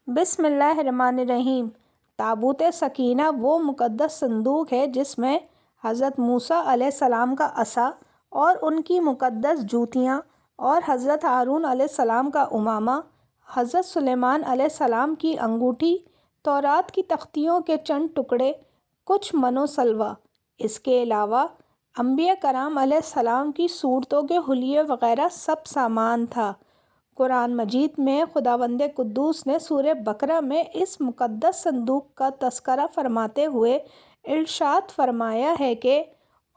بسم اللہ الرحمن الرحیم۔ تابوت سکینہ وہ مقدس صندوق ہے جس میں حضرت موسیٰ علیہ السلام کا عصا اور ان کی مقدس جوتیاں، اور حضرت ہارون علیہ السلام کا امامہ، حضرت سلیمان علیہ السلام کی انگوٹھی، تورات کی تختیوں کے چند ٹکڑے، کچھ من و سلوہ۔ اس کے علاوہ انبیاء کرام علیہ السلام کی صورتوں کے حلیے وغیرہ سب سامان تھا۔ قرآن مجید میں خداوند قدوس نے سورہ بقرہ میں اس مقدس صندوق کا تذکرہ فرماتے ہوئے ارشاد فرمایا ہے کہ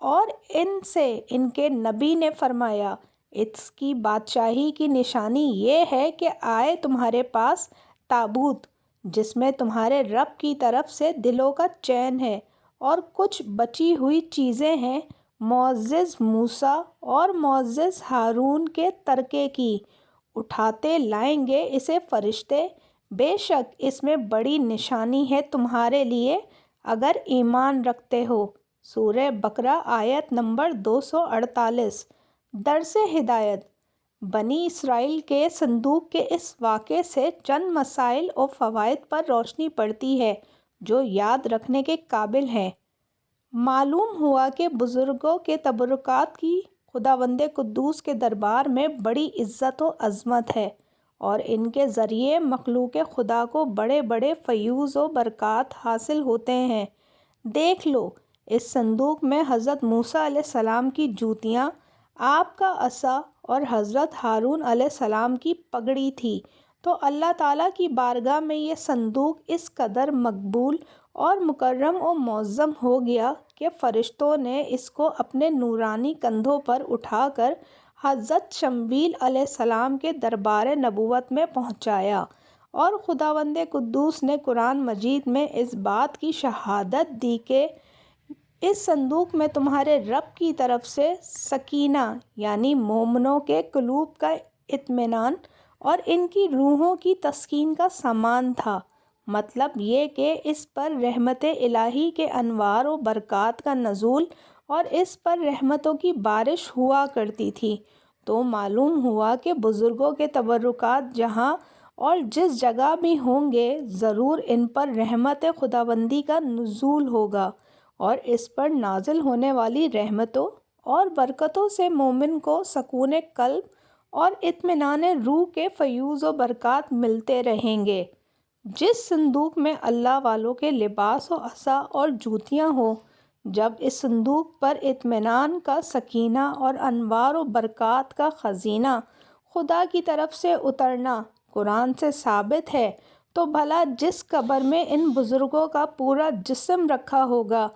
اور ان سے ان کے نبی نے فرمایا، اس کی بادشاہی کی نشانی یہ ہے کہ آئے تمہارے پاس تابوت جس میں تمہارے رب کی طرف سے دلوں کا چین ہے اور کچھ بچی ہوئی چیزیں ہیں، معزز موسیٰ اور معزز ہارون کے ترکے کی، اٹھاتے لائیں گے اسے فرشتے، بے شک اس میں بڑی نشانی ہے تمہارے لیے اگر ایمان رکھتے ہو۔ سورہ بقرہ آیت نمبر 248۔ درس ہدایت۔ بنی اسرائیل کے صندوق کے اس واقعے سے چند مسائل و فوائد پر روشنی پڑتی ہے جو یاد رکھنے کے قابل ہیں۔ معلوم ہوا کہ بزرگوں کے تبرکات کی خداوند قدوس کے دربار میں بڑی عزت و عظمت ہے اور ان کے ذریعے مخلوق خدا کو بڑے بڑے فیوز و برکات حاصل ہوتے ہیں۔ دیکھ لو، اس صندوق میں حضرت موسیٰ علیہ السلام کی جوتیاں، آپ کا عصا اور حضرت ہارون علیہ السلام کی پگڑی تھی، تو اللہ تعالیٰ کی بارگاہ میں یہ صندوق اس قدر مقبول اور مکرم و معظم ہو گیا کہ فرشتوں نے اس کو اپنے نورانی کندھوں پر اٹھا کر حضرت شمویل علیہ السلام کے دربار نبوت میں پہنچایا، اور خداوند قدوس نے قرآن مجید میں اس بات کی شہادت دی کہ اس صندوق میں تمہارے رب کی طرف سے سکینہ یعنی مومنوں کے قلوب کا اطمینان اور ان کی روحوں کی تسکین کا سامان تھا۔ مطلب یہ کہ اس پر رحمت الہی کے انوار و برکات کا نزول اور اس پر رحمتوں کی بارش ہوا کرتی تھی۔ تو معلوم ہوا کہ بزرگوں کے تبرکات جہاں اور جس جگہ بھی ہوں گے ضرور ان پر رحمت خداوندی کا نزول ہوگا، اور اس پر نازل ہونے والی رحمتوں اور برکتوں سے مومن کو سکون قلب اور اطمینان روح کے فیوز و برکات ملتے رہیں گے۔ جس صندوق میں اللہ والوں کے لباس و عصا اور جوتیاں ہوں، جب اس صندوق پر اطمینان کا سکینہ اور انوار و برکات کا خزینہ خدا کی طرف سے اترنا قرآن سے ثابت ہے، تو بھلا جس قبر میں ان بزرگوں کا پورا جسم رکھا ہوگا،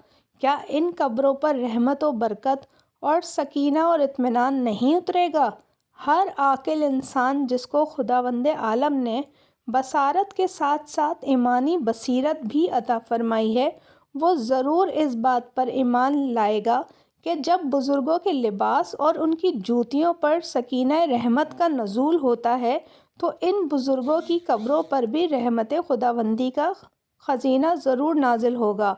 کیا ان قبروں پر رحمت و برکت اور سکینہ اور اطمینان نہیں اترے گا؟ ہر عاقل انسان جس کو خداوند عالم نے بصارت کے ساتھ ساتھ ایمانی بصیرت بھی عطا فرمائی ہے، وہ ضرور اس بات پر ایمان لائے گا کہ جب بزرگوں کے لباس اور ان کی جوتیوں پر سکینہ رحمت کا نزول ہوتا ہے تو ان بزرگوں کی قبروں پر بھی رحمت خداوندی کا خزینہ ضرور نازل ہوگا،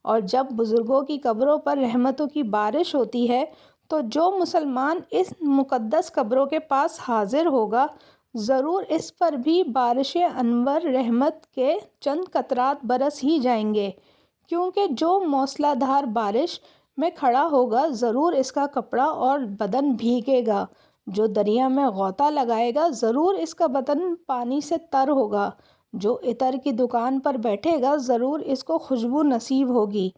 اور جب بزرگوں کی قبروں پر رحمتوں کی بارش ہوتی ہے تو جو مسلمان اس مقدس قبروں کے پاس حاضر ہوگا ضرور اس پر بھی بارش انور رحمت کے چند قطرات برس ہی جائیں گے، کیونکہ جو موسلا دھار بارش میں کھڑا ہوگا ضرور اس کا کپڑا اور بدن بھیگے گا، جو دریا میں غوطہ لگائے گا ضرور اس کا بدن پانی سے تر ہوگا، جو عطر کی دکان پر بیٹھے گا ضرور اس کو خوشبو نصیب ہوگی۔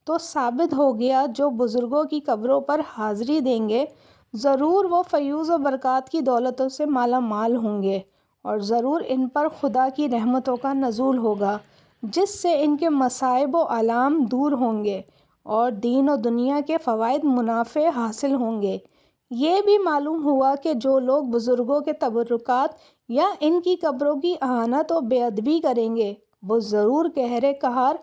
تو ثابت ہو گیا جو بزرگوں کی قبروں پر حاضری دیں گے ضرور وہ فیوز و برکات کی دولتوں سے مالا مال ہوں گے، اور ضرور ان پر خدا کی رحمتوں کا نزول ہوگا جس سے ان کے مصائب و آلام دور ہوں گے اور دین و دنیا کے فوائد منافع حاصل ہوں گے۔ یہ بھی معلوم ہوا کہ جو لوگ بزرگوں کے تبرکات یا ان کی قبروں کی اہانت و بے ادبی کریں گے وہ ضرور قہر قہار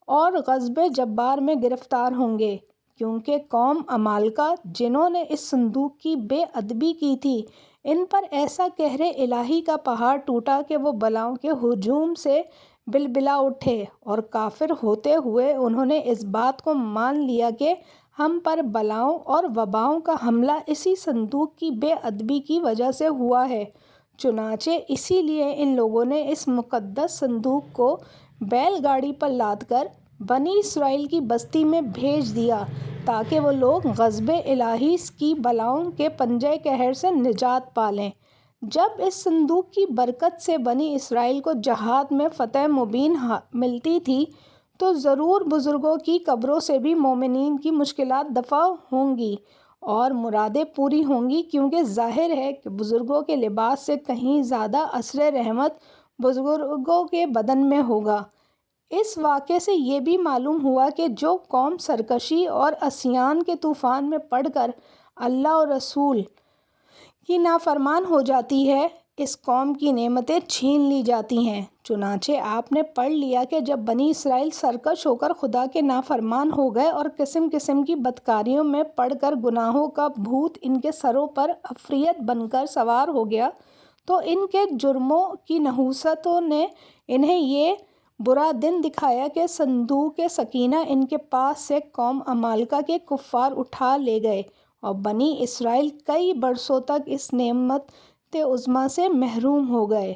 اور غضب جبار میں گرفتار ہوں گے، کیونکہ قوم عمالقہ جنہوں نے اس صندوق کی بے ادبی کی تھی ان پر ایسا قہر الہی کا پہاڑ ٹوٹا کہ وہ بلاؤں کے ہجوم سے بلبلا اٹھے، اور کافر ہوتے ہوئے انہوں نے اس بات کو مان لیا کہ ہم پر بلاؤں اور وباؤں کا حملہ اسی صندوق کی بے ادبی کی وجہ سے ہوا ہے، چنانچہ اسی لیے ان لوگوں نے اس مقدس صندوق کو بیل گاڑی پر لاد کر بنی اسرائیل کی بستی میں بھیج دیا تاکہ وہ لوگ غضب الہی کی بلاؤں کے پنجۂ قہر سے نجات پالیں۔ جب اس صندوق کی برکت سے بنی اسرائیل کو جہاد میں فتح مبین ملتی تھی تو ضرور بزرگوں کی قبروں سے بھی مومنین کی مشکلات دفع ہوں گی اور مرادیں پوری ہوں گی، کیونکہ ظاہر ہے کہ بزرگوں کے لباس سے کہیں زیادہ اثر رحمت بزرگوں کے بدن میں ہوگا۔ اس واقعے سے یہ بھی معلوم ہوا کہ جو قوم سرکشی اور عصیان کے طوفان میں پڑ کر اللہ اور رسول کی نافرمان ہو جاتی ہے، اس قوم کی نعمتیں چھین لی جاتی ہیں۔ چنانچہ آپ نے پڑھ لیا کہ جب بنی اسرائیل سرکش ہو کر خدا کے نافرمان ہو گئے اور قسم قسم کی بدکاریوں میں پڑ کر گناہوں کا بھوت ان کے سروں پر عفریت بن کر سوار ہو گیا، تو ان کے جرموں کی نحوستوں نے انہیں یہ برا دن دکھایا کہ صندوق سکینہ ان کے پاس سے قوم عمالقہ کے کفار اٹھا لے گئے اور بنی اسرائیل کئی برسوں تک اس نعمت عظمیٰ سے محروم ہو گئے۔